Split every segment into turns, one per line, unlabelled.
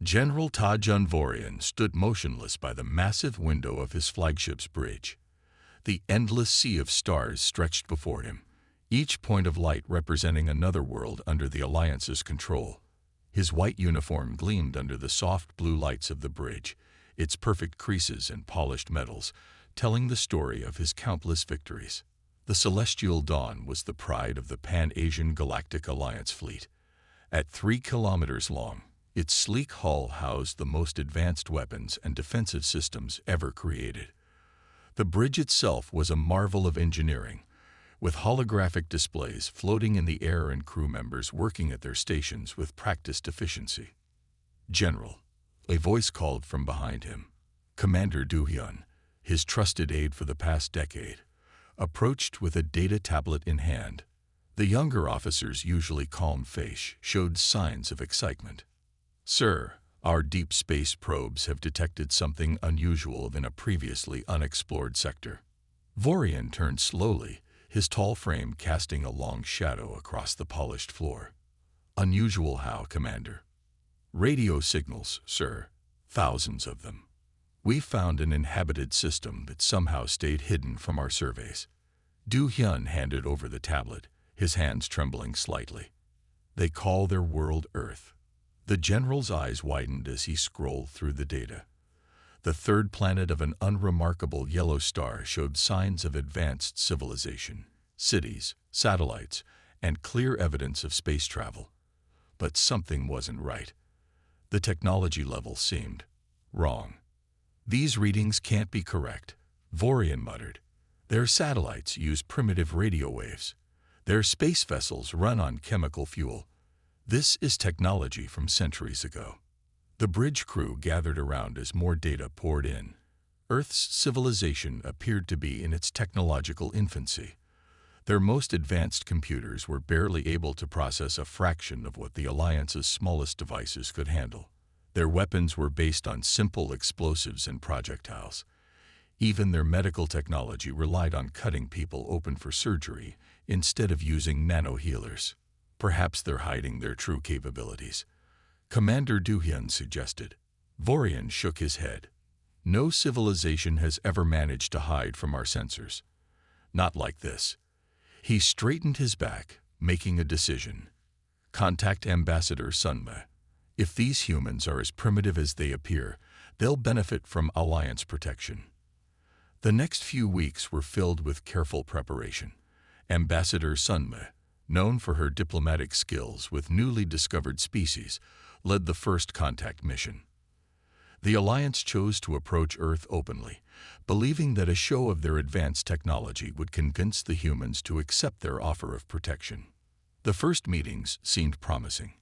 General Tajun Vorian stood motionless by the massive window of his flagship's bridge. The endless sea of stars stretched before him, each point of light representing another world under the Alliance's control. His white uniform gleamed under the soft blue lights of the bridge, its perfect creases and polished metals, telling the story of his countless victories. The Celestial Dawn was the pride of the Pan-Asian Galactic Alliance fleet. At 3 kilometers long, its sleek hull housed the most advanced weapons and defensive systems ever created. The bridge itself was a marvel of engineering, with holographic displays floating in the air and crew members working at their stations with practiced efficiency. "General," a voice called from behind him. Commander Du-hyun, his trusted aide for the past decade, approached with a data tablet in hand. The younger officer's usually calm face showed signs of excitement. "Sir, our deep space probes have detected something unusual in a previously unexplored sector." Vorian turned slowly, his tall frame casting a long shadow across the polished floor. "Unusual how, Commander?" "Radio signals, sir. Thousands of them. We found an inhabited system that somehow stayed hidden from our surveys." Du-hyun handed over the tablet, his hands trembling slightly. "They call their world Earth." The general's eyes widened as he scrolled through the data. The third planet of an unremarkable yellow star showed signs of advanced civilization, cities, satellites, and clear evidence of space travel. But something wasn't right. The technology level seemed wrong. "These readings can't be correct," Vorian muttered. "Their satellites use primitive radio waves. Their space vessels run on chemical fuel. This is technology from centuries ago." The bridge crew gathered around as more data poured in. Earth's civilization appeared to be in its technological infancy. Their most advanced computers were barely able to process a fraction of what the Alliance's smallest devices could handle. Their weapons were based on simple explosives and projectiles. Even their medical technology relied on cutting people open for surgery instead of using nano-healers. "Perhaps they're hiding their true capabilities," Commander Du-hyun suggested. Vorian shook his head. "No civilization has ever managed to hide from our sensors. Not like this." He straightened his back, making a decision. "Contact Ambassador Sunma. If these humans are as primitive as they appear, they'll benefit from Alliance protection." The next few weeks were filled with careful preparation. Ambassador Sunma, known for her diplomatic skills with newly discovered species, led the first contact mission. The Alliance chose to approach Earth openly, believing that a show of their advanced technology would convince the humans to accept their offer of protection. The first meetings seemed promising.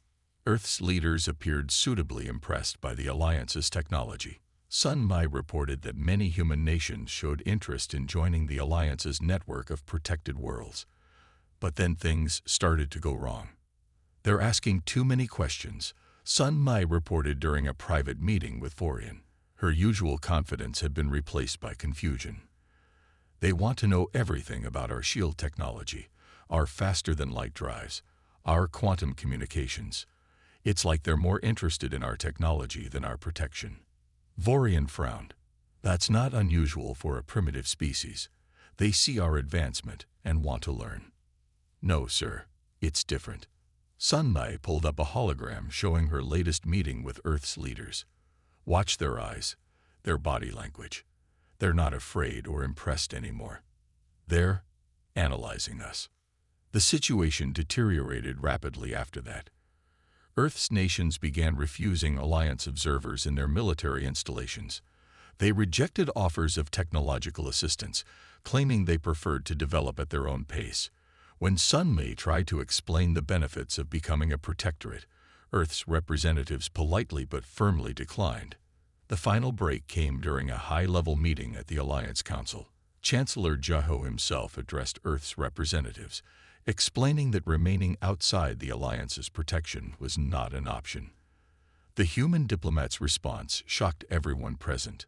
Earth's leaders appeared suitably impressed by the Alliance's technology. Sun Mai reported that many human nations showed interest in joining the Alliance's network of protected worlds. But then things started to go wrong. "They're asking too many questions," Sun Mai reported during a private meeting with Vorian. Her usual confidence had been replaced by confusion. "They want to know everything about our shield technology, our faster-than-light drives, our quantum communications. It's like they're more interested in our technology than our protection." Vorian frowned. "That's not unusual for a primitive species. They see our advancement and want to learn." "No, sir, it's different." Sun Mai pulled up a hologram showing her latest meeting with Earth's leaders. "Watch their eyes, their body language. They're not afraid or impressed anymore. They're analyzing us." The situation deteriorated rapidly after that. Earth's nations began refusing Alliance observers in their military installations. They rejected offers of technological assistance, claiming they preferred to develop at their own pace. When Sun Mai tried to explain the benefits of becoming a protectorate, Earth's representatives politely but firmly declined. The final break came during a high-level meeting at the Alliance Council. Chancellor Jaho himself addressed Earth's representatives, explaining that remaining outside the Alliance's protection was not an option. The human diplomat's response shocked everyone present.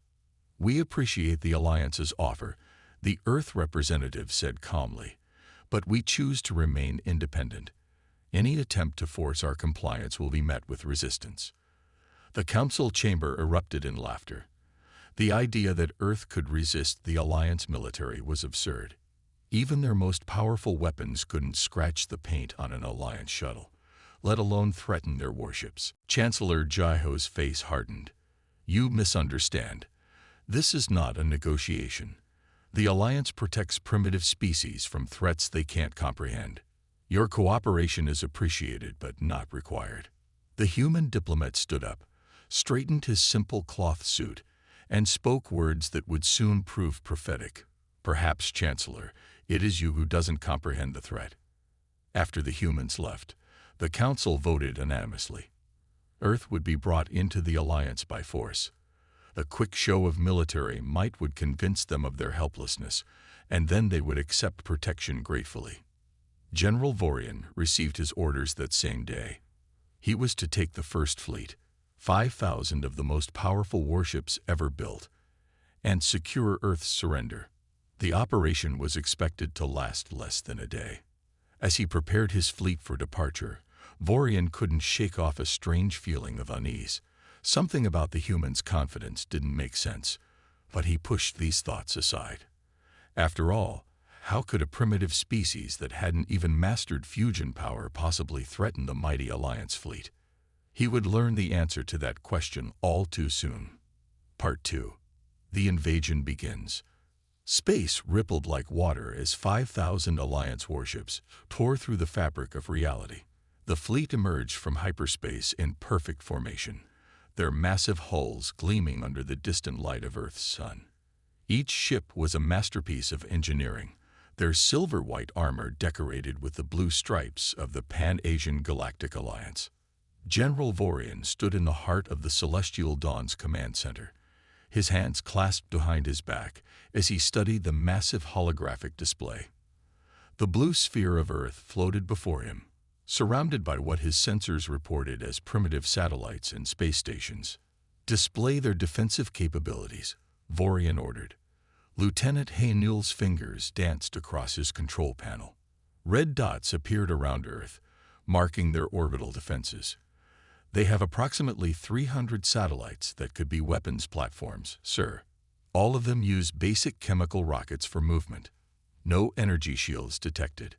"We appreciate the Alliance's offer," the Earth representative said calmly, "but we choose to remain independent. Any attempt to force our compliance will be met with resistance." The council chamber erupted in laughter. The idea that Earth could resist the Alliance military was absurd. Even their most powerful weapons couldn't scratch the paint on an Alliance shuttle, let alone threaten their warships. Chancellor Jaiho's face hardened. You misunderstand. This is not a negotiation. The Alliance protects primitive species from threats they can't comprehend. Your cooperation is appreciated but not required. The human diplomat stood up, straightened his simple cloth suit, and spoke words that would soon prove prophetic. Perhaps, Chancellor, it is you who doesn't comprehend the threat. After the humans left, the Council voted unanimously. Earth would be brought into the Alliance by force. The quick show of military might would convince them of their helplessness, and then they would accept protection gratefully. General Vorian received his orders that same day. He was to take the First Fleet, 5,000 of the most powerful warships ever built, and secure Earth's surrender. The operation was expected to last less than a day. As he prepared his fleet for departure, Vorian couldn't shake off a strange feeling of unease. Something about the human's confidence didn't make sense, but he pushed these thoughts aside. After all, how could a primitive species that hadn't even mastered fusion power possibly threaten the mighty Alliance fleet? He would learn the answer to that question all too soon. Part 2. The invasion begins. Space rippled like water as 5,000 Alliance warships tore through the fabric of reality. The fleet emerged from hyperspace in perfect formation, their massive hulls gleaming under the distant light of Earth's sun. Each ship was a masterpiece of engineering, their silver-white armor decorated with the blue stripes of the Pan-Asian Galactic Alliance. General Vorian stood in the heart of the Celestial Dawn's command center, his hands clasped behind his back as he studied the massive holographic display. The blue sphere of Earth floated before him, surrounded by what his sensors reported as primitive satellites and space stations. Display their defensive capabilities, Vorian ordered. Lieutenant Haynul's fingers danced across his control panel. Red dots appeared around Earth, marking their orbital defenses. They have approximately 300 satellites that could be weapons platforms, sir. All of them use basic chemical rockets for movement. No energy shields detected.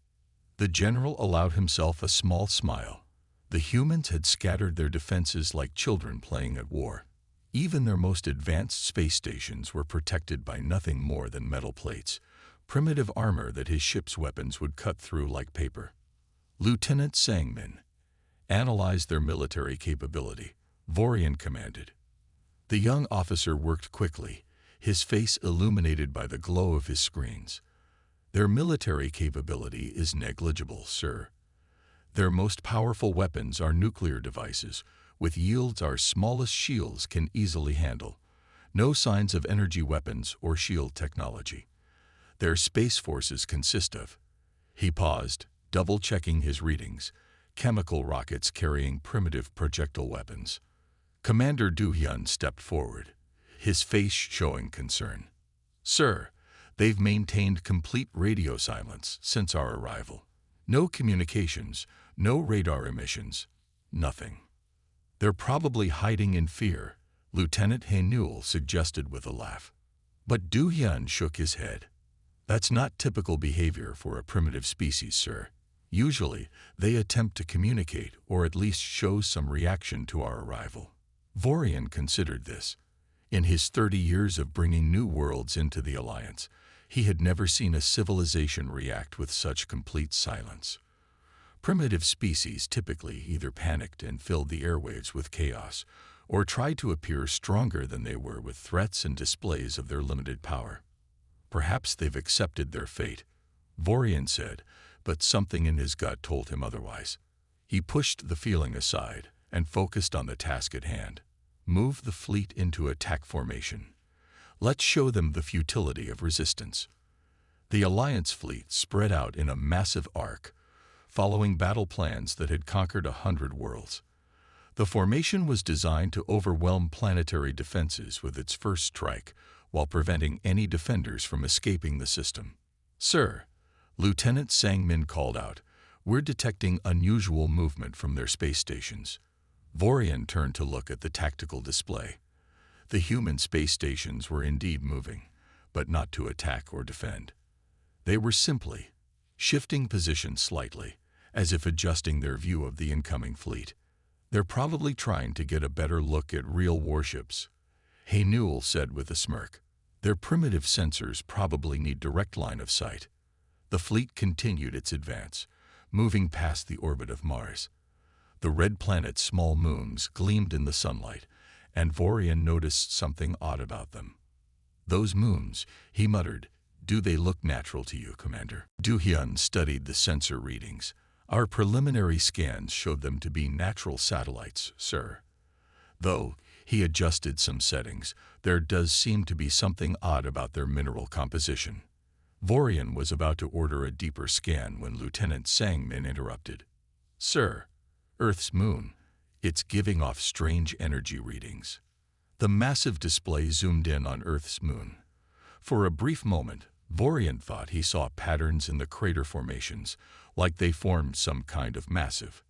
The general allowed himself a small smile. The humans had scattered their defenses like children playing at war. Even their most advanced space stations were protected by nothing more than metal plates, primitive armor that his ship's weapons would cut through like paper. Lieutenant Sangmin, analyze their military capability, Vorian commanded. The young officer worked quickly, his face illuminated by the glow of his screens. Their military capability is negligible, sir. Their most powerful weapons are nuclear devices, with yields our smallest shields can easily handle. No signs of energy weapons or shield technology. Their space forces consist of— He paused, double-checking his readings. Chemical rockets carrying primitive projectile weapons. Commander Du-hyun stepped forward, his face showing concern. Sir, they've maintained complete radio silence since our arrival. No communications, no radar emissions, nothing. They're probably hiding in fear, Lieutenant Haynul suggested with a laugh. But Du-hyun shook his head. That's not typical behavior for a primitive species, sir. Usually, they attempt to communicate or at least show some reaction to our arrival. Vorian considered this. In his 30 years of bringing new worlds into the Alliance, he had never seen a civilization react with such complete silence. Primitive species typically either panicked and filled the airwaves with chaos, or tried to appear stronger than they were with threats and displays of their limited power. Perhaps they've accepted their fate, Vorian said, but something in his gut told him otherwise. He pushed the feeling aside and focused on the task at hand. Move the fleet into attack formation. Let's show them the futility of resistance. The Alliance fleet spread out in a massive arc, following battle plans that had conquered 100 worlds. The formation was designed to overwhelm planetary defenses with its first strike, while preventing any defenders from escaping the system. Sir, Lieutenant Sangmin called out, we're detecting unusual movement from their space stations. Vorian turned to look at the tactical display. The human space stations were indeed moving, but not to attack or defend. They were simply shifting position slightly, as if adjusting their view of the incoming fleet. They're probably trying to get a better look at real warships, Newell said with a smirk. Their primitive sensors probably need direct line of sight. The fleet continued its advance, moving past the orbit of Mars. The red planet's small moons gleamed in the sunlight, and Vorian noticed something odd about them. "Those moons," he muttered. "Do they look natural to you, Commander?" Duhyun studied the sensor readings. "Our preliminary scans showed them to be natural satellites, sir. Though," he adjusted some settings, "there does seem to be something odd about their mineral composition." Vorian was about to order a deeper scan when Lieutenant Sangmin interrupted. "Sir, Earth's moon. It's giving off strange energy readings." The massive display zoomed in on Earth's moon. For a brief moment, Vorian thought he saw patterns in the crater formations, like they formed some kind of massive.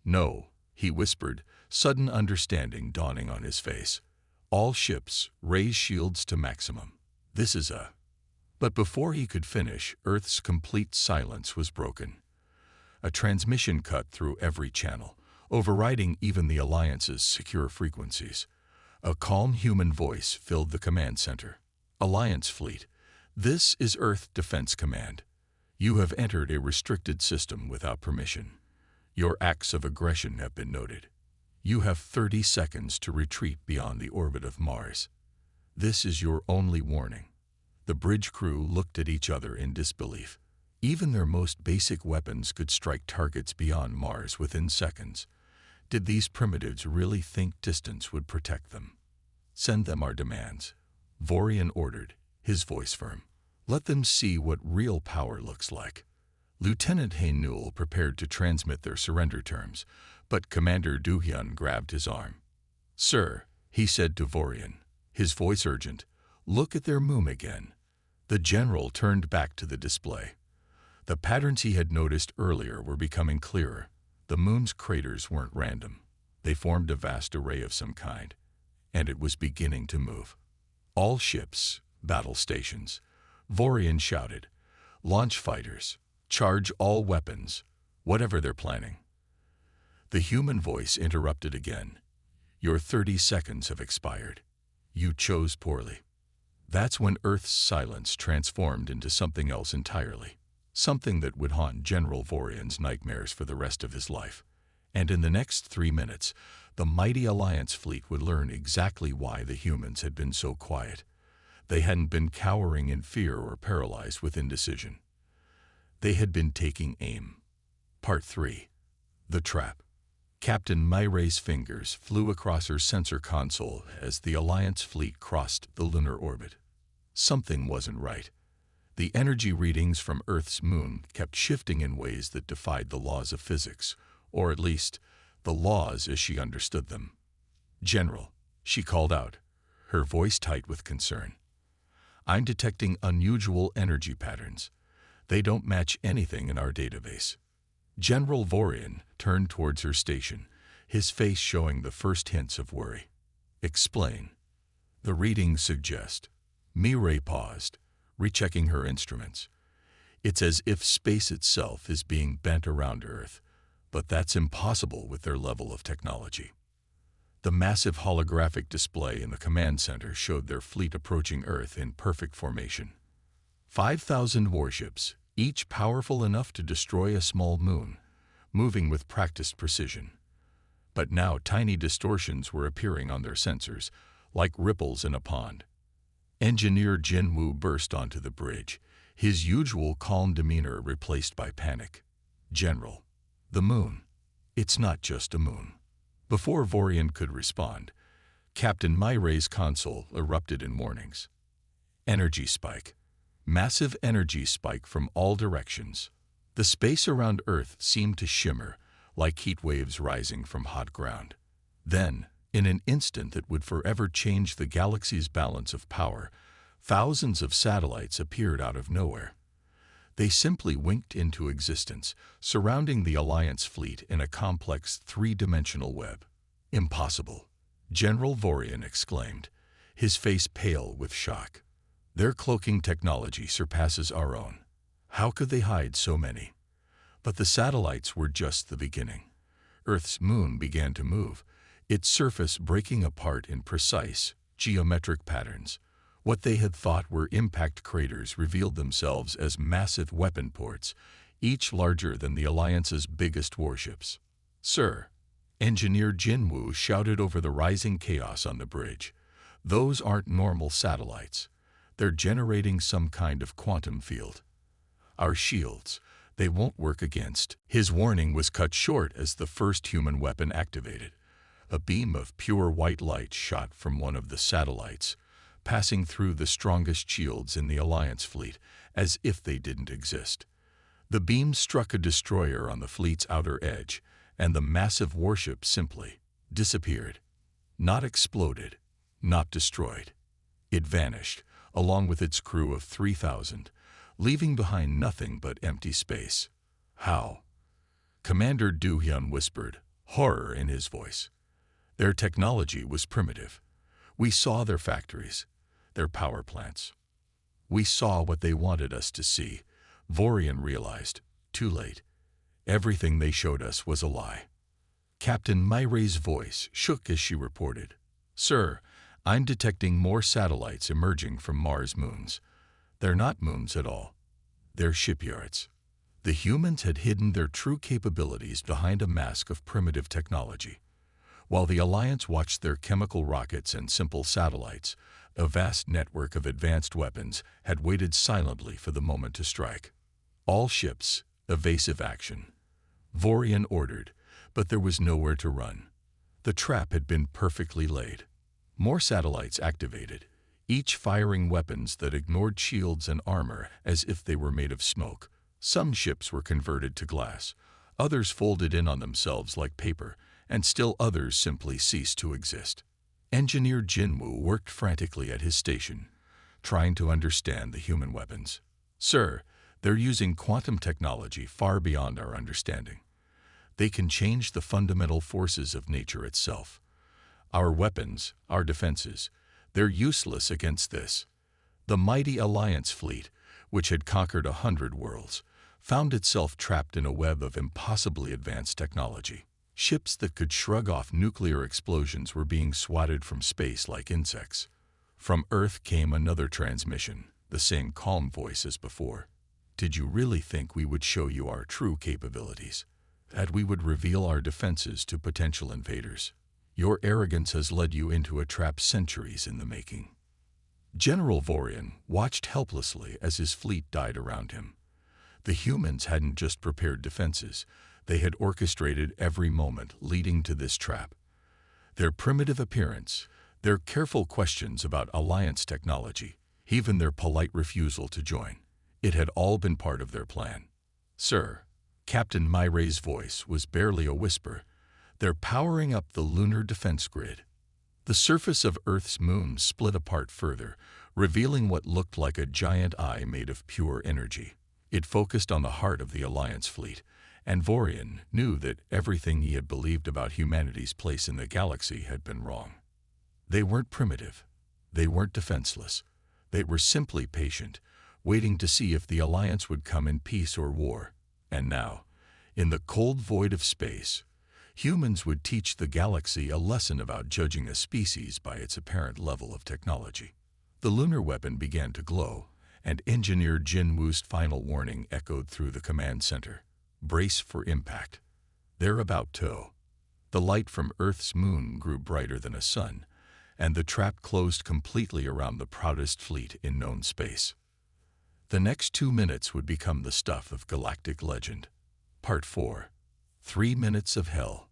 "No," he whispered, sudden understanding dawning on his face. "All ships, raise shields to maximum. This is a—" But before he could finish, Earth's complete silence was broken. A transmission cut through every channel, overriding even the Alliance's secure frequencies. A calm human voice filled the command center. "Alliance Fleet, this is Earth Defense Command. You have entered a restricted system without permission. Your acts of aggression have been noted. You have 30 seconds to retreat beyond the orbit of Mars. This is your only warning." The bridge crew looked at each other in disbelief. Even their most basic weapons could strike targets beyond Mars within seconds. Did these primitives really think distance would protect them? "Send them our demands," Vorian ordered, his voice firm. "Let them see what real power looks like." Lieutenant Newell prepared to transmit their surrender terms, but Commander Duhyun grabbed his arm. "Sir," he said to Vorian, his voice urgent, "look at their moon again." The general turned back to the display. The patterns he had noticed earlier were becoming clearer. The moon's craters weren't random. They formed a vast array of some kind, and it was beginning to move. "All ships, battle stations," Vorian shouted. "Launch fighters, charge all weapons, whatever they're planning." The human voice interrupted again. "Your 30 seconds have expired. You chose poorly." That's when Earth's silence transformed into something else entirely. Something that would haunt General Vorian's nightmares for the rest of his life. And in the next 3 minutes, the mighty Alliance fleet would learn exactly why the humans had been so quiet. They hadn't been cowering in fear or paralyzed with indecision. They had been taking aim. Part 3. The Trap. Captain Myre's fingers flew across her sensor console as the Alliance fleet crossed the lunar orbit. Something wasn't right. The energy readings from Earth's moon kept shifting in ways that defied the laws of physics, or at least, the laws as she understood them. "General," she called out, her voice tight with concern. "I'm detecting unusual energy patterns. They don't match anything in our database." General Vorian turned towards her station, his face showing the first hints of worry. "Explain." "The readings suggest." Myre paused, rechecking her instruments. "It's as if space itself is being bent around Earth, but that's impossible with their level of technology." The massive holographic display in the command center showed their fleet approaching Earth in perfect formation. 5,000 warships, each powerful enough to destroy a small moon, moving with practiced precision. But now tiny distortions were appearing on their sensors, like ripples in a pond. Engineer Jin Woo burst onto the bridge, his usual calm demeanor replaced by panic. "General, the moon. It's not just a moon." Before Vorian could respond, Captain Myre's console erupted in warnings. "Energy spike. Massive energy spike from all directions." The space around Earth seemed to shimmer, like heat waves rising from hot ground. Then, in an instant that would forever change the galaxy's balance of power, thousands of satellites appeared out of nowhere. They simply winked into existence, surrounding the Alliance fleet in a complex three-dimensional web. Impossible, General Vorian exclaimed, his face pale with shock. Their cloaking technology surpasses our own. How could they hide so many? But the satellites were just the beginning. Earth's moon began to move, its surface breaking apart in precise, geometric patterns. What they had thought were impact craters revealed themselves as massive weapon ports, each larger than the Alliance's biggest warships. "Sir," Engineer Jinwoo shouted over the rising chaos on the bridge, "those aren't normal satellites. They're generating some kind of quantum field. Our shields, they won't work against." His warning was cut short as the first human weapon activated. A beam of pure white light shot from one of the satellites, passing through the strongest shields in the Alliance fleet, as if they didn't exist. The beam struck a destroyer on the fleet's outer edge, and the massive warship simply disappeared. Not exploded, not destroyed. It vanished, along with its crew of 3,000, leaving behind nothing but empty space. "How?" Commander Do-hyun whispered, horror in his voice. "Their technology was primitive. We saw their factories, their power plants. We saw what they wanted us to see." Vorian realized, too late. Everything they showed us was a lie. Captain Myre's voice shook as she reported, "Sir, I'm detecting more satellites emerging from Mars moons. They're not moons at all. They're shipyards." The humans had hidden their true capabilities behind a mask of primitive technology. While the Alliance watched their chemical rockets and simple satellites, a vast network of advanced weapons had waited silently for the moment to strike. "All ships, evasive action," Vorian ordered, but there was nowhere to run. The trap had been perfectly laid. More satellites activated, each firing weapons that ignored shields and armor as if they were made of smoke. Some ships were converted to glass, others folded in on themselves like paper, and still others simply ceased to exist. Engineer Jinwoo worked frantically at his station, trying to understand the human weapons. "Sir, they're using quantum technology far beyond our understanding. They can change the fundamental forces of nature itself. Our weapons, our defenses, they're useless against this." The mighty Alliance fleet, which had conquered 100 worlds, found itself trapped in a web of impossibly advanced technology. Ships that could shrug off nuclear explosions were being swatted from space like insects. From Earth came another transmission, the same calm voice as before. "Did you really think we would show you our true capabilities? That we would reveal our defenses to potential invaders? Your arrogance has led you into a trap centuries in the making." General Vorian watched helplessly as his fleet died around him. The humans hadn't just prepared defenses, they had orchestrated every moment leading to this trap. Their primitive appearance, their careful questions about Alliance technology, even their polite refusal to join, it had all been part of their plan. "Sir," Captain Myre's voice was barely a whisper, "they're powering up the lunar defense grid." The surface of Earth's moon split apart further, revealing what looked like a giant eye made of pure energy. It focused on the heart of the Alliance fleet, and Vorian knew that everything he had believed about humanity's place in the galaxy had been wrong. They weren't primitive. They weren't defenseless. They were simply patient, waiting to see if the Alliance would come in peace or war. And now, in the cold void of space, humans would teach the galaxy a lesson about judging a species by its apparent level of technology. The lunar weapon began to glow, and Engineer Jinwoo's final warning echoed through the command center. "Brace for impact. They're about to." The light from Earth's moon grew brighter than a sun, and the trap closed completely around the proudest fleet in known space. The next 2 minutes would become the stuff of galactic legend. Part 4. 3 minutes of hell.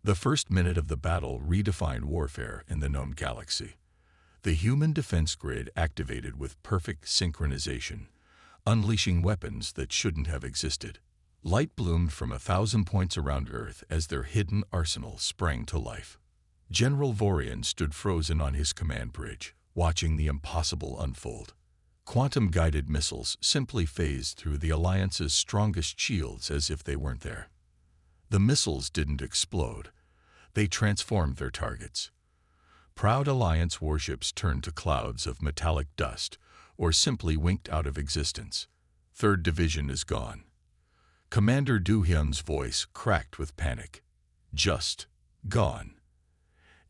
The first minute of the battle redefined warfare in the known galaxy. The human defense grid activated with perfect synchronization, unleashing weapons that shouldn't have existed. Light bloomed from 1,000 points around Earth as their hidden arsenal sprang to life. General Vorian stood frozen on his command bridge, watching the impossible unfold. Quantum-guided missiles simply phased through the Alliance's strongest shields as if they weren't there. The missiles didn't explode. They transformed their targets. Proud Alliance warships turned to clouds of metallic dust or simply winked out of existence. Third Division is gone. Commander Do-hyun's voice cracked with panic. Just gone.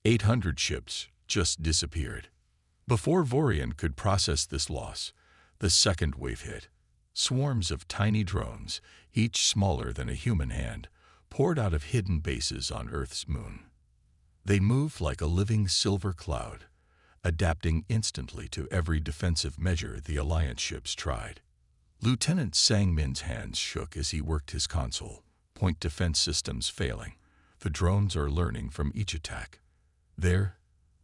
800 ships just disappeared. Before Vorian could process this loss, the second wave hit. Swarms of tiny drones, each smaller than a human hand, poured out of hidden bases on Earth's moon. They moved like a living silver cloud, adapting instantly to every defensive measure the Alliance ships tried. Lieutenant Sang-min's hands shook as he worked his console, point defense systems failing. The drones are learning from each attack. They're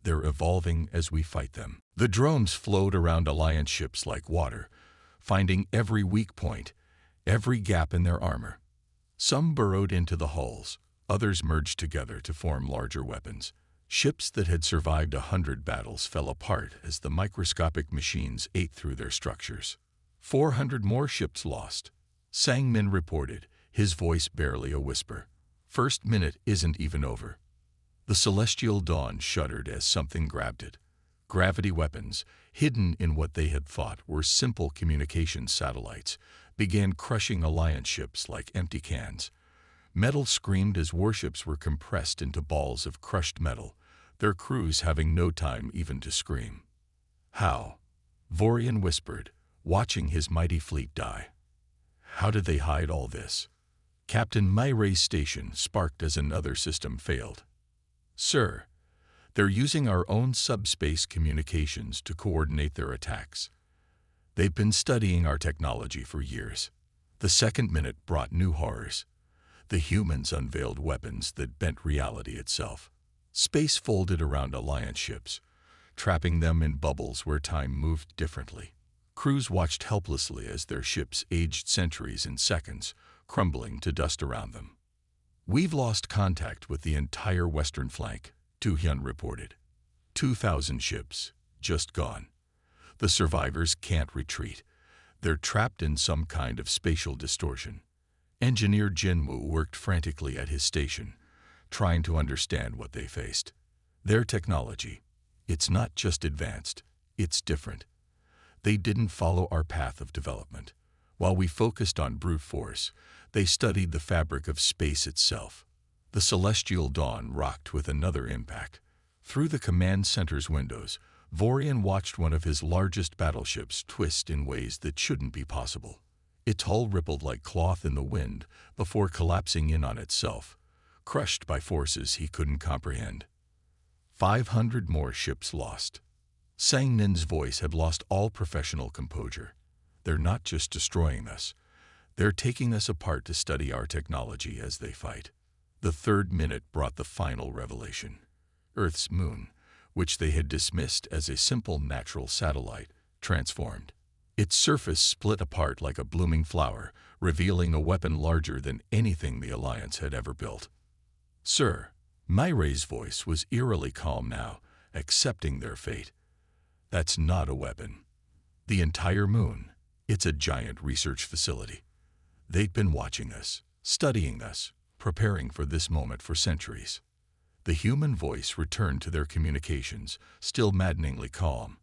evolving as we fight them. The drones flowed around Alliance ships like water, finding every weak point, every gap in their armor. Some burrowed into the hulls, others merged together to form larger weapons. Ships that had survived 100 battles fell apart as the microscopic machines ate through their structures. 400 more ships lost. Sang-min reported, his voice barely a whisper. First minute isn't even over. The celestial dawn shuddered as something grabbed it. Gravity weapons, hidden in what they had thought were simple communications satellites, began crushing Alliance ships like empty cans. Metal screamed as warships were compressed into balls of crushed metal, their crews having no time even to scream. How? Vorian whispered, watching his mighty fleet die. How did they hide all this? Captain Myray's station sparked as another system failed. Sir, they're using our own subspace communications to coordinate their attacks. They've been studying our technology for years. The second minute brought new horrors. The humans unveiled weapons that bent reality itself. Space folded around Alliance ships, trapping them in bubbles where time moved differently. Crews watched helplessly as their ships aged centuries in seconds, crumbling to dust around them. We've lost contact with the entire western flank, Do-hyun reported. 2,000 ships, just gone. The survivors can't retreat. They're trapped in some kind of spatial distortion. Engineer Jinwoo worked frantically at his station, trying to understand what they faced. Their technology, it's not just advanced, it's different. They didn't follow our path of development. While we focused on brute force, they studied the fabric of space itself. The celestial dawn rocked with another impact. Through the command center's windows, Vorian watched one of his largest battleships twist in ways that shouldn't be possible. Its hull rippled like cloth in the wind before collapsing in on itself, crushed by forces he couldn't comprehend. 500 more ships lost. Sang-min's voice had lost all professional composure. They're not just destroying us. They're taking us apart to study our technology as they fight. The third minute brought the final revelation. Earth's moon, which they had dismissed as a simple natural satellite, transformed. Its surface split apart like a blooming flower, revealing a weapon larger than anything the Alliance had ever built. Sir, Myray's voice was eerily calm now, accepting their fate. That's not a weapon. The entire moon, it's a giant research facility. They'd been watching us, studying us, preparing for this moment for centuries. The human voice returned to their communications, still maddeningly calm.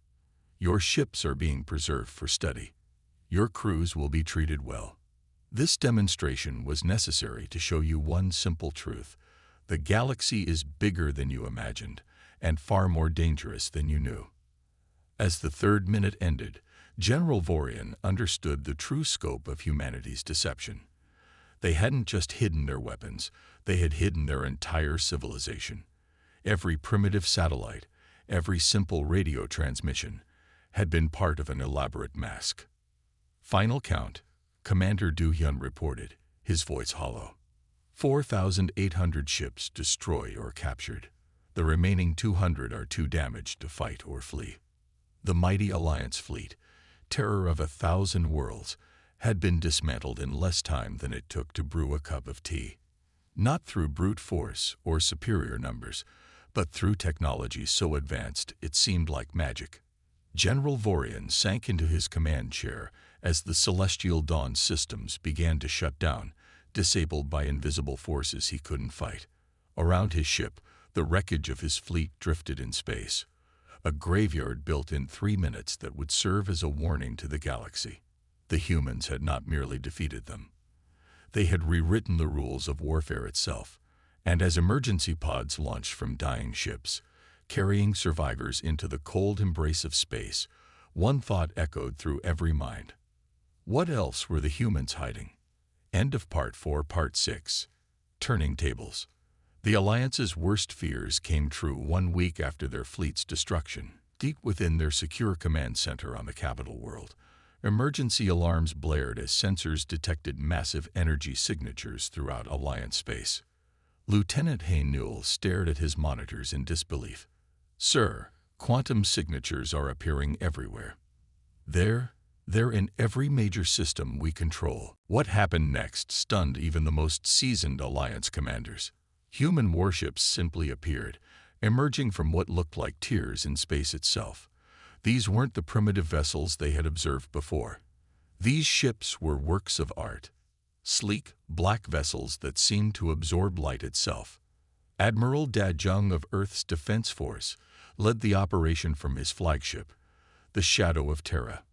Your ships are being preserved for study. Your crews will be treated well. This demonstration was necessary to show you one simple truth. The galaxy is bigger than you imagined, and far more dangerous than you knew. As the third minute ended, General Vorian understood the true scope of humanity's deception. They hadn't just hidden their weapons, they had hidden their entire civilization. Every primitive satellite, every simple radio transmission, had been part of an elaborate mask. Final count, Commander Do-hyun reported, his voice hollow. 4,800 ships destroyed or captured. The remaining 200 are too damaged to fight or flee. The mighty Alliance fleet, terror of 1,000 worlds, had been dismantled in less time than it took to brew a cup of tea. Not through brute force or superior numbers, but through technology so advanced it seemed like magic. General Vorian sank into his command chair as the Celestial Dawn systems began to shut down, disabled by invisible forces he couldn't fight. Around his ship, The wreckage of his fleet drifted in space, a graveyard built in 3 minutes that would serve as a warning to the galaxy. The humans had not merely defeated them. They had rewritten the rules of warfare itself, and as emergency pods launched from dying ships, carrying survivors into the cold embrace of space, one thought echoed through every mind. What else were the humans hiding? End of Part 4, Part 6. Turning Tables. The Alliance's worst fears came true 1 week after their fleet's destruction. Deep within their secure command center on the capital world, emergency alarms blared as sensors detected massive energy signatures throughout Alliance space. Lieutenant Hay-Newell stared at his monitors in disbelief. "Sir, quantum signatures are appearing everywhere. They're in every major system we control." What happened next stunned even the most seasoned Alliance commanders. Human warships simply appeared, emerging from what looked like tears in space itself. These weren't the primitive vessels they had observed before. These ships were works of art. Sleek, black vessels that seemed to absorb light itself. Admiral Da Jung of Earth's Defense Force led the operation from his flagship, the Shadow of Terra.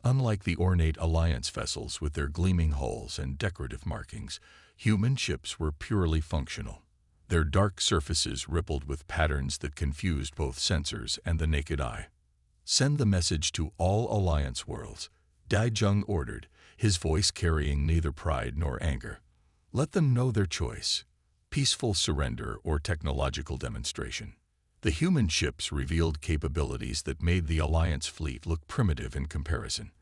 Unlike the ornate Alliance vessels with their gleaming hulls and decorative markings, human ships were purely functional. Their dark surfaces rippled with patterns that confused both sensors and the naked eye. "Send the message to all Alliance worlds," Da Jung ordered, his voice carrying neither pride nor anger. "Let them know their choice: peaceful surrender or technological demonstration." The human ships revealed capabilities that made the Alliance fleet look primitive in comparison.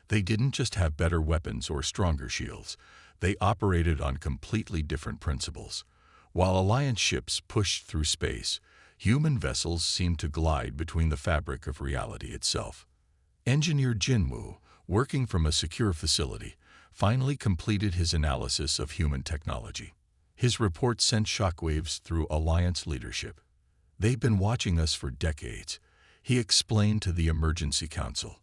They didn't just have better weapons or stronger shields. They operated on completely different principles. While Alliance ships pushed through space, human vessels seemed to glide between the fabric of reality itself. Engineer Jinwoo, working from a secure facility, finally completed his analysis of human technology. His report sent shockwaves through Alliance leadership. "They've been watching us for decades," he explained to the Emergency Council.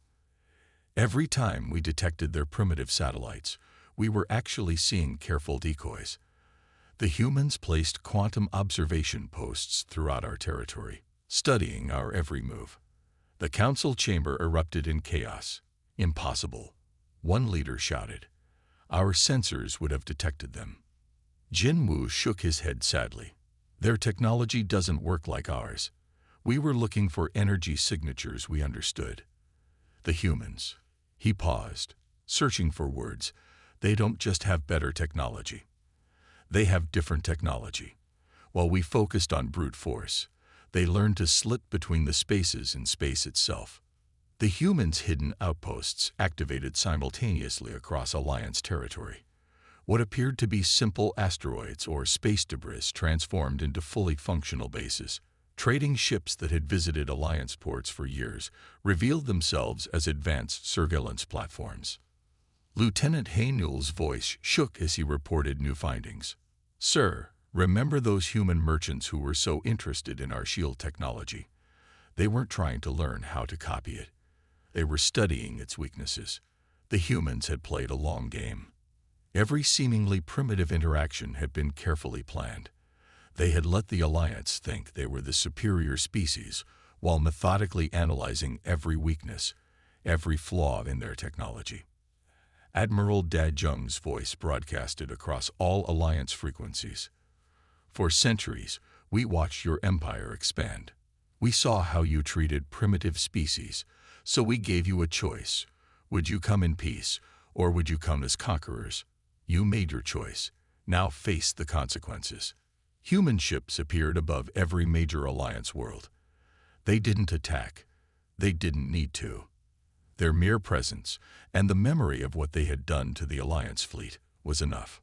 "Every time we detected their primitive satellites, we were actually seeing careful decoys. The humans placed quantum observation posts throughout our territory, studying our every move." The council chamber erupted in chaos. "Impossible," one leader shouted. "Our sensors would have detected them." Jinwoo shook his head sadly. "Their technology doesn't work like ours. We were looking for energy signatures we understood. The humans." He paused, searching for words. "They don't just have better technology. They have different technology. While we focused on brute force, they learned to slit between the spaces in space itself." The humans' hidden outposts activated simultaneously across Alliance territory. What appeared to be simple asteroids or space debris transformed into fully functional bases. Trading ships that had visited Alliance ports for years revealed themselves as advanced surveillance platforms. Lieutenant Hay-Newell's voice shook as he reported new findings. "Sir, remember those human merchants who were so interested in our shield technology? They weren't trying to learn how to copy it. They were studying its weaknesses. The humans had played a long game. Every seemingly primitive interaction had been carefully planned. They had let the Alliance think they were the superior species while methodically analyzing every weakness, every flaw in their technology." Admiral Da Jung's voice broadcasted across all Alliance frequencies. "For centuries, we watched your empire expand. We saw how you treated primitive species, so we gave you a choice. Would you come in peace, or would you come as conquerors? You made your choice. Now face the consequences." Human ships appeared above every major Alliance world. They didn't attack. They didn't need to. Their mere presence, and the memory of what they had done to the Alliance fleet, was enough.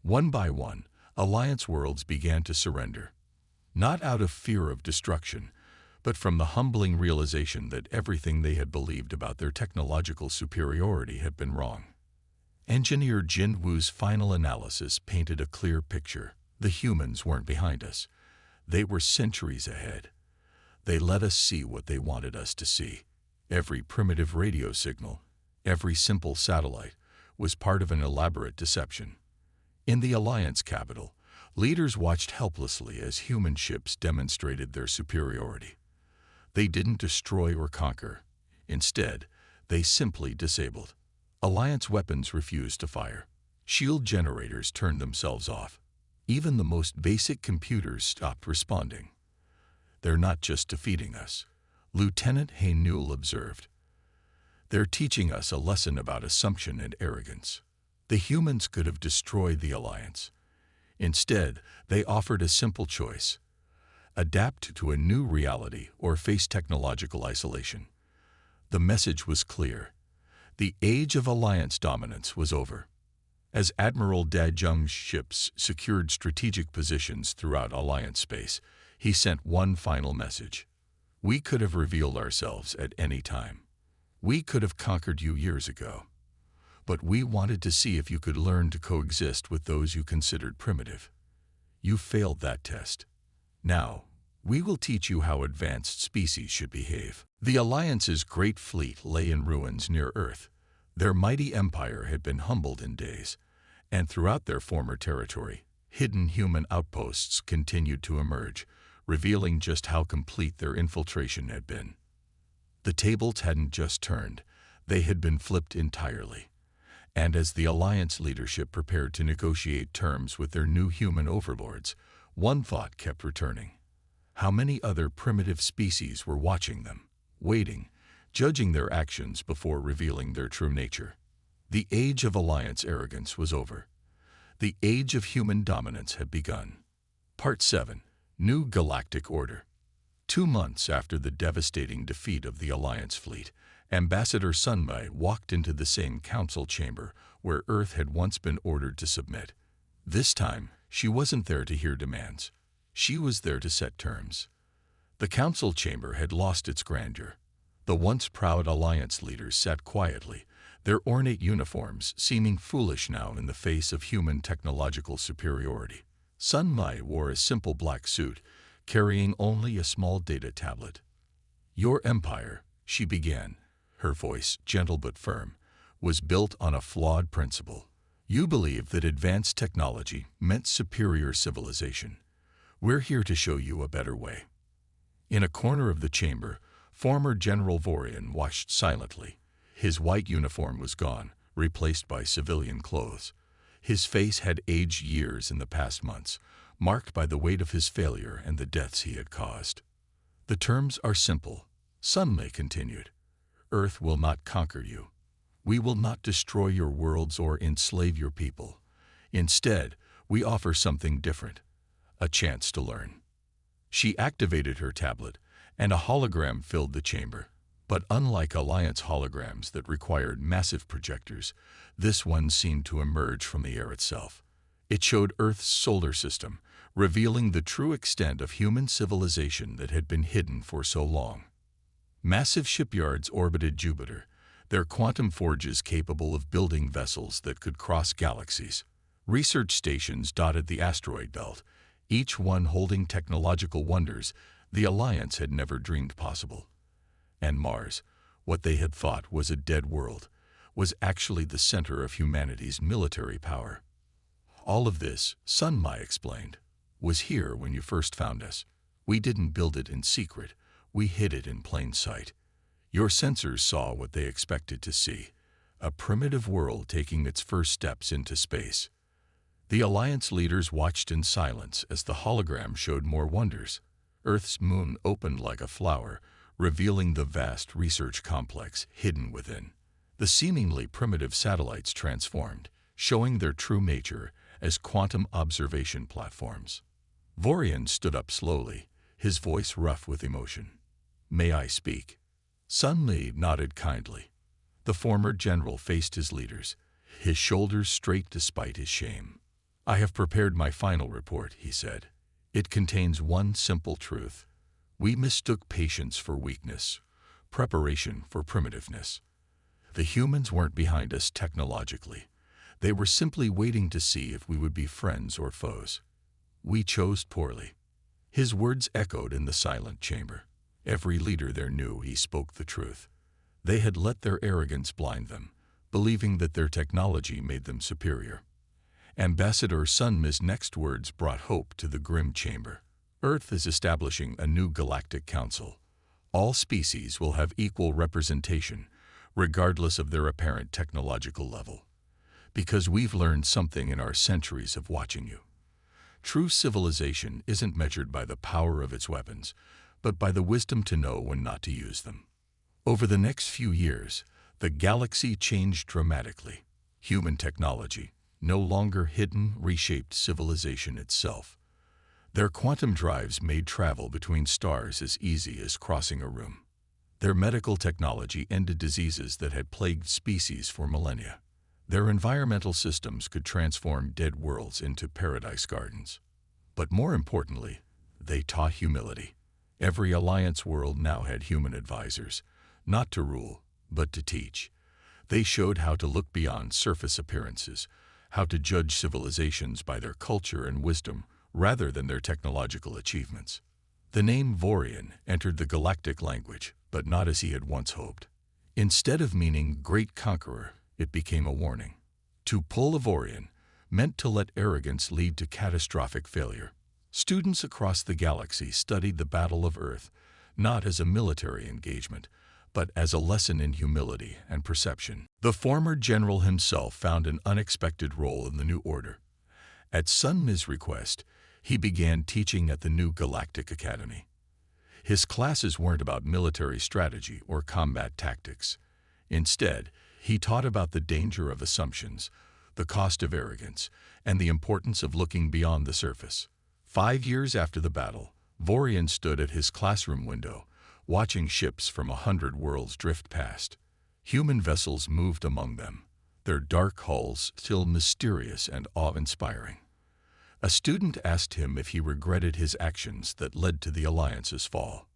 One by one, Alliance worlds began to surrender. Not out of fear of destruction, but from the humbling realization that everything they had believed about their technological superiority had been wrong. Engineer Jinwoo's final analysis painted a clear picture. The humans weren't behind us. They were centuries ahead. They let us see what they wanted us to see. Every primitive radio signal, every simple satellite, was part of an elaborate deception. In the Alliance capital, Leaders watched helplessly as human ships demonstrated their superiority. They didn't destroy or conquer. Instead, they simply disabled. Alliance weapons refused to fire. Shield generators turned themselves off. Even the most basic computers stopped responding. "They're not just defeating us," Lieutenant Haynewell observed. "They're teaching us a lesson about assumption and arrogance." The humans could have destroyed the Alliance. Instead, they offered a simple choice: adapt to a new reality or face technological isolation. The message was clear. The age of Alliance dominance was over. As Admiral Da Jung's ships secured strategic positions throughout Alliance space, he sent one final message: "We could have revealed ourselves at any time. We could have conquered you years ago. But we wanted to see if you could learn to coexist with those you considered primitive. You failed that test. Now, we will teach you how advanced species should behave." The Alliance's great fleet lay in ruins near Earth. Their mighty empire had been humbled in days, and throughout their former territory, hidden human outposts continued to emerge, revealing just how complete their infiltration had been. The tables hadn't just turned, they had been flipped entirely. And as the Alliance leadership prepared to negotiate terms with their new human overlords, one thought kept returning: how many other primitive species were watching them, waiting, judging their actions before revealing their true nature? The age of Alliance arrogance was over. The age of human dominance had begun. Part 7. New Galactic Order. 2 months after the devastating defeat of the Alliance fleet, Ambassador Sunmai walked into the same council chamber where Earth had once been ordered to submit. This time, she wasn't there to hear demands. She was there to set terms. The council chamber had lost its grandeur. The once proud Alliance leaders sat quietly, their ornate uniforms seeming foolish now in the face of human technological superiority. Sunmai wore a simple black suit, carrying only a small data tablet. "Your empire," she began, her voice gentle but firm, "was built on a flawed principle. You believe that advanced technology meant superior civilization. We're here to show you a better way." In a corner of the chamber, former General Vorian watched silently. His white uniform was gone, replaced by civilian clothes. His face had aged years in the past months, marked by the weight of his failure and the deaths he had caused. "The terms are simple," Sunmai continued. "Earth will not conquer you. We will not destroy your worlds or enslave your people. Instead, we offer something different: a chance to learn." She activated her tablet, and a hologram filled the chamber. But unlike Alliance holograms that required massive projectors, this one seemed to emerge from the air itself. It showed Earth's solar system, revealing the true extent of human civilization that had been hidden for so long. Massive shipyards orbited Jupiter, their quantum forges capable of building vessels that could cross galaxies. Research stations dotted the asteroid belt, each one holding technological wonders the Alliance had never dreamed possible. And Mars, what they had thought was a dead world, was actually the center of humanity's military power. "All of this," Sunmai explained, "was here when you first found us. We didn't build it in secret, we hid it in plain sight. Your sensors saw what they expected to see: a primitive world taking its first steps into space." The Alliance leaders watched in silence as the hologram showed more wonders. Earth's moon opened like a flower, revealing the vast research complex hidden within. The seemingly primitive satellites transformed, showing their true nature as quantum observation platforms. Vorian stood up slowly, his voice rough with emotion. "May I speak?" Sunmai nodded kindly. The former general faced his leaders, his shoulders straight despite his shame. "I have prepared my final report," he said. "It contains one simple truth. We mistook patience for weakness, preparation for primitiveness. The humans weren't behind us technologically. They were simply waiting to see if we would be friends or foes. We chose poorly." His words echoed in the silent chamber. Every leader there knew he spoke the truth. They had let their arrogance blind them, believing that their technology made them superior. Ambassador Sunma's next words brought hope to the grim chamber. Earth is establishing a new galactic council. All species will have equal representation, regardless of their apparent technological level. Because we've learned something in our centuries of watching you. True civilization isn't measured by the power of its weapons, but by the wisdom to know when not to use them. Over the next few years, the galaxy changed dramatically. Human technology, no longer hidden, reshaped civilization itself. Their quantum drives made travel between stars as easy as crossing a room. Their medical technology ended diseases that had plagued species for millennia. Their environmental systems could transform dead worlds into paradise gardens. But more importantly, they taught humility. Every Alliance world now had human advisors, not to rule, but to teach. They showed how to look beyond surface appearances, how to judge civilizations by their culture and wisdom rather than their technological achievements. The name Vorian entered the galactic language, but not as he had once hoped. Instead of meaning great conqueror, it became a warning. To pull a Vorian meant to let arrogance lead to catastrophic failure. Students across the galaxy studied the Battle of Earth not as a military engagement, but as a lesson in humility and perception. The former general himself found an unexpected role in the new order. At Sunma's request, he began teaching at the new Galactic Academy. His classes weren't about military strategy or combat tactics. Instead, he taught about the danger of assumptions, the cost of arrogance, and the importance of looking beyond the surface. 5 years after the battle, Vorian stood at his classroom window, watching ships from 100 worlds drift past. Human vessels moved among them, their dark hulls still mysterious and awe-inspiring. A student asked him if he regretted his actions that led to the Alliance's fall.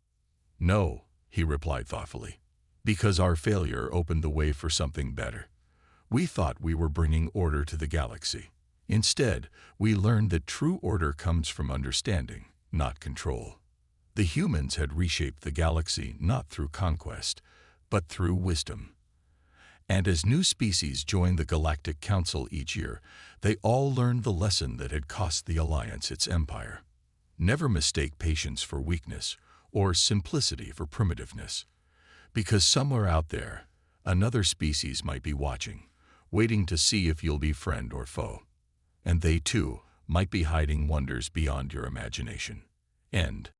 "No," he replied thoughtfully, "because our failure opened the way for something better. We thought we were bringing order to the galaxy. Instead, we learned that true order comes from understanding, not control." The humans had reshaped the galaxy not through conquest, but through wisdom. And as new species joined the Galactic Council each year, they all learned the lesson that had cost the Alliance its empire. Never mistake patience for weakness or simplicity for primitiveness, because somewhere out there, another species might be watching, waiting to see if you'll be friend or foe. And they, too, might be hiding wonders beyond your imagination. End.